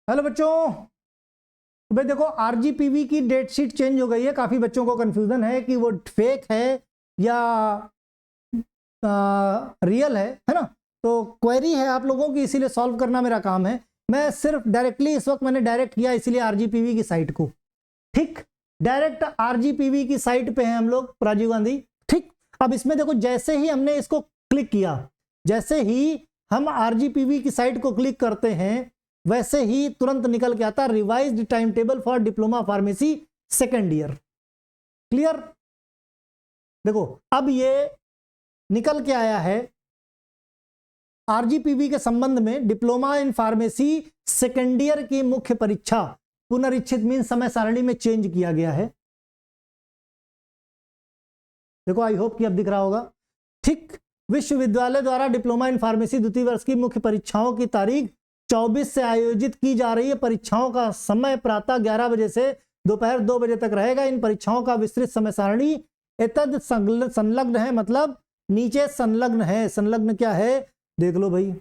Hello बच्चों, तो भाई देखो आरजीपीवी की डेट शीट चेंज हो गई है। काफी बच्चों को कंफ्यूजन है कि वो फेक है या रियल है ना। तो क्वेरी है आप लोगों की, इसीलिए सॉल्व करना मेरा काम है। मैं सिर्फ डायरेक्टली इस वक्त मैंने डायरेक्ट किया, इसीलिए आरजीपीवी की साइट को, ठीक, डायरेक्ट आरजीपीवी की साइट पे हैं हम लोग, राजीव गांधी। ठीक, अब इसमें देखो जैसे ही हमने इसको क्लिक किया, जैसे ही हम आरजीपीवी की साइट को क्लिक करते हैं वैसे ही तुरंत निकल के आता revised time table for diploma pharmacy second year. Clear? देखो अब ये निकल के आया है आरजीपीवी के संबंध में। Diploma in pharmacy second year की मुख्य परीक्षा पुनरीक्षित मीन समय सारणी में चेंज किया गया है। देखो आई होप कि अब दिख रहा होगा। ठीक, विश्वविद्यालय द्वारा डिप्लोमा इन फार्मेसी द्वितीय वर्ष की मुख्य परीक्षाओं की तारीख 24 से आयोजित की जा रही है। परीक्षाओं का समय प्रातः 11 बजे से दोपहर 2 बजे तक रहेगा। इन परीक्षाओं का विस्तृत समय सारणी एतद संलग्न है, मतलब नीचे संलग्न है। संलग्न क्या है देख लो भाई।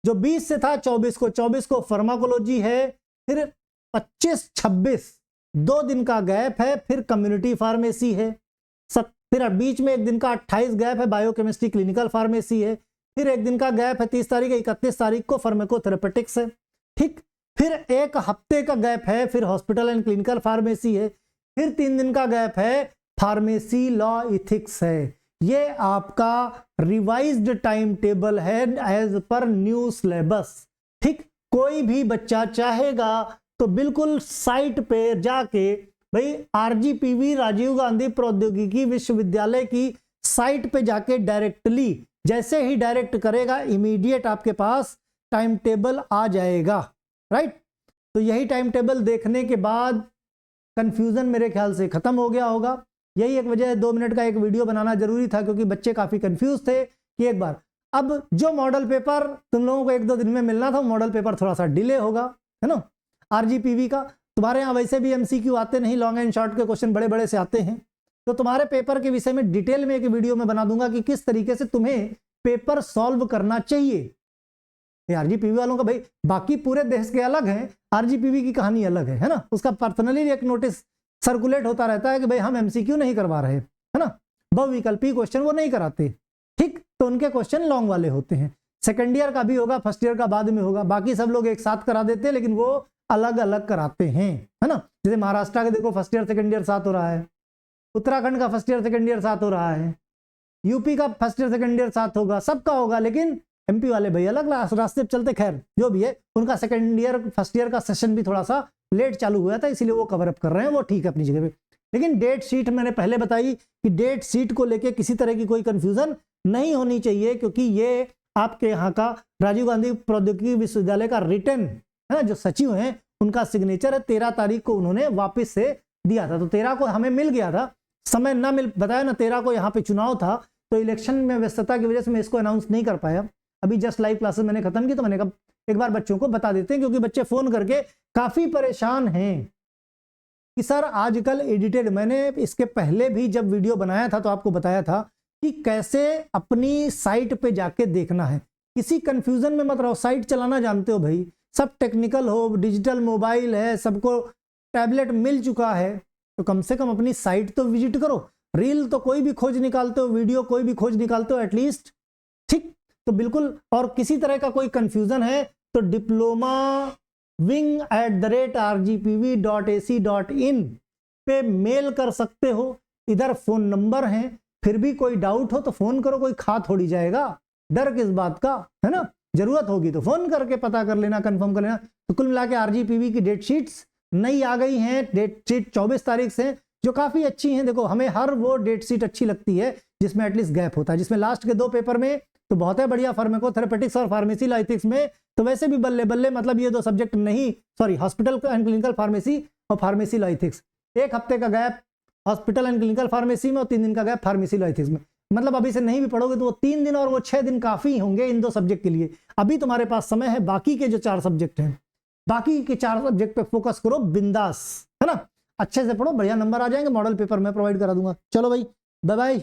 जो 20 से था 24 को फार्माकोलॉजी है, फिर 25-26 2 दिन का गैप है, फिर कम्युनिटी फार्मेसी है, फिर बीच में 1 दिन का 28 गैप है, बायोकेमिस्ट्री क्लिनिकल फार्मेसी है, फिर 1 दिन का गैप है 30 तारीख 31 तारीख को फार्माकोथेरेपेटिक्स है। ठीक, फिर 1 हफ्ते का गैप है, फिर हॉस्पिटल एंड क्लिनिकल फार्मेसी है, फिर 3 दिन का गैप है, फार्मेसी लॉ इथिक्स है। ये आपका रिवाइज्ड टाइम टेबल है एज पर न्यू सिलेबस। ठीक, कोई भी बच्चा चाहेगा तो बिल्कुल साइट पे जाके भाई आरजीपीवी राजीव गांधी प्रौद्योगिकी विश्वविद्यालय की साइट पे जाके डायरेक्टली, जैसे ही डायरेक्ट करेगा इमीडिएट आपके पास टाइम टेबल आ जाएगा। राइट, तो यही टाइम टेबल देखने के बाद कंफ्यूजन मेरे ख्याल से खत्म हो गया होगा। यही एक वजह है 2 मिनट का एक वीडियो बनाना जरूरी था, क्योंकि बच्चे काफी कंफ्यूज थे कि एक बार अब जो मॉडल पेपर तुम लोगों को 1-2 दिन में मिलना था, मॉडल पेपर थोड़ा सा डिले होगा, है ना। आरजीपीवी का तुम्हारे यहाँ वैसे भी एमसीक्यू आते नहीं, लॉन्ग एंड शॉर्ट के क्वेश्चन बड़े बड़े से आते हैं। तो तुम्हारे पेपर के विषय में डिटेल में एक वीडियो में बना दूंगा कि किस तरीके से तुम्हें पेपर सॉल्व करना चाहिए। आरजीपीवी वालों का भाई बाकी पूरे देश के अलग हैं, आरजीपीवी की कहानी अलग है ना। उसका पर्सनली एक नोटिस सर्कुलेट होता रहता है कि भाई हम एमसीक्यू नहीं करवा रहे, है ना, बहुविकल्पी क्वेश्चन वो नहीं कराते। ठीक, तो उनके क्वेश्चन लॉन्ग वाले होते हैं। सेकंड ईयर का भी होगा, फर्स्ट ईयर का बाद में होगा, बाकी सब लोग एक साथ करा देते हैं, लेकिन वो अलग अलग कराते हैं, है ना। जैसे महाराष्ट्र के देखो फर्स्ट ईयर सेकंड ईयर साथ हो रहा है, उत्तराखंड का फर्स्ट ईयर सेकंड ईयर साथ हो रहा है, यूपी का फर्स्ट ईयर सेकंड ईयर साथ होगा, सबका होगा। लेकिन एमपी वाले भाई अलग रास्ते पे चलते, खैर जो भी है, उनका सेकंड ईयर फर्स्ट ईयर का सेशन भी थोड़ा सा लेट चालू हुआ था, इसीलिए वो कवर अप कर रहे हैं, वो ठीक है अपनी जगह पे। लेकिन डेट शीट मैंने पहले बताई कि डेट शीट को लेके किसी तरह की कोई कंफ्यूजन नहीं होनी चाहिए, क्योंकि ये आपके यहाँ का राजीव गांधी प्रौद्योगिकी विश्वविद्यालय का रिटन है, जो सचिव हैं उनका सिग्नेचर है। 13 तारीख को उन्होंने वापस से दिया था, तो 13 को हमें मिल गया था, समय ना मिल बताया ना, 13 को यहाँ पे चुनाव था, तो इलेक्शन में व्यस्तता की वजह से मैं इसको अनाउंस नहीं कर पाया। अभी जस्ट लाइव क्लासेस मैंने खत्म की, तो मैंने कहा एक बार बच्चों को बता देते हैं, क्योंकि बच्चे फोन करके काफी परेशान हैं कि सर आजकल एडिटेड, मैंने इसके पहले भी जब वीडियो बनाया था तो आपको बताया था कि कैसे अपनी साइट पे जाके देखना है। किसी कंफ्यूजन में मत रहो, साइट चलाना जानते हो भाई, सब टेक्निकल हो, डिजिटल मोबाइल है, सबको टैबलेट मिल चुका है, तो कम से कम अपनी साइट तो विजिट करो। रील तो कोई भी खोज निकालते हो, वीडियो कोई भी खोज निकालते हो एटलीस्ट। ठीक, तो बिल्कुल, और किसी तरह का कोई कंफ्यूजन है तो डिप्लोमा wing@rgpv.ac.in पे मेल कर सकते हो, इधर फोन नंबर है, फिर भी कोई डाउट हो तो फोन करो, कोई खा थोड़ी जाएगा, डर किस बात का, है ना। जरूरत होगी तो फोन करके पता कर लेना, कंफर्म कर लेना। तो कुल मिला के आरजीपीवी की डेट शीट्स नई आ गई हैं, डेट शीट 24 तारीख से, जो काफी अच्छी हैं। देखो हमें हर वो डेट शीट अच्छी लगती है जिसमें एटलीस्ट गैप होता है, जिसमें लास्ट के 2 पेपर में तो बहुत है बढ़िया, फार्माकोथेरेपेटिक्स और फार्मेसी लॉ इथिक्स में तो वैसे भी बल्ले बल्ले, मतलब ये 2 सब्जेक्ट नहीं, sorry, hospital and clinical pharmacy और फार्मेसी लॉ इथिक्स। 1 हफ्ते का gap hospital and clinical pharmacy में और 3 दिन का गैप फार्मेसी लॉ इथिक्स में। मतलब अभी से नहीं भी पढ़ोगे तो वो 3 दिन और वो 6 दिन काफी होंगे इन 2 सब्जेक्ट के लिए। अभी तुम्हारे पास समय है, बाकी के जो 4 सब्जेक्ट हैं, बाकी के 4 सब्जेक्ट पे फोकस करो बिंदास, है ना। अच्छे से पढ़ो, बढ़िया नंबर आ जाएंगे, मॉडल पेपर मैं प्रोवाइड करा दूंगा। चलो भाई, बाय बाय।